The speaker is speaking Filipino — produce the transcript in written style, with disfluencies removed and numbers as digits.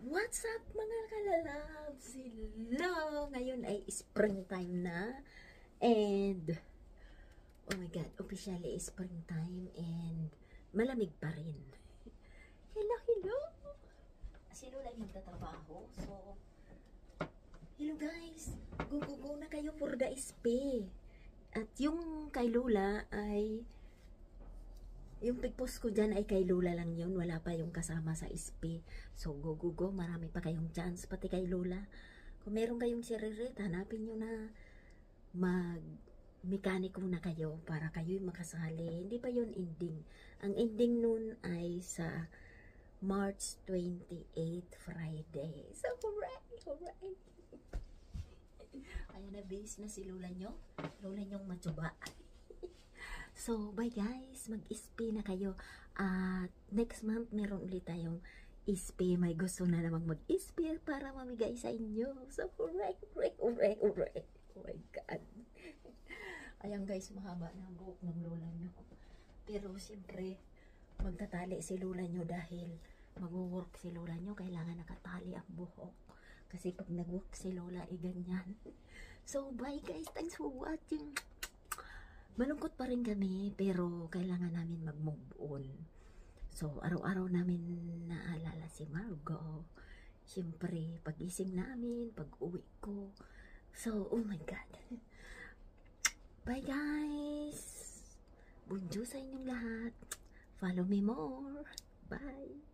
What's up mga kalalabs? Hello! Ngayon ay springtime na. And, oh my God, officially springtime and malamig pa rin. Hello, hello! Si Lola ay magtatrabaho. So, hello guys! Go na kayo for the SP. At yung kay Lola ay yung pigpost ko dyan ay kay Lola lang yun. Wala pa yung kasama sa SP. So, go. Marami pa kayong chance. Pati kay Lola. Kung meron kayong siririt, hanapin nyo na mag-mekaniko na kayo para kayo'y makasali. Hindi pa yun ending. Ang ending nun ay sa March 28, Friday. So, hooray! Ayan na, base na si Lola nyo. Lola nyong matsuba. So, bye guys. Mag-SP na kayo. At next month, meron ulit tayong SP. May gusto na namang mag-SP para mamigay sa inyo. So, hooray! Oh my God. Ayan guys, mahaba na ang buhok ng lola nyo. Pero, siyempre, magtatali si lola nyo dahil mag-work si lola nyo. Kailangan nakatali ang buhok. Kasi pag nag-work si lola, ganyan. So, bye guys. Thanks for watching. Malungkot pa rin kami, pero kailangan namin mag-move on. So, araw-araw namin naalala si Margo. Siyempre, pag-gising namin, pag-uwi ko. So, oh my God. Bye guys! Bonjour sa inyong lahat. Follow me more. Bye!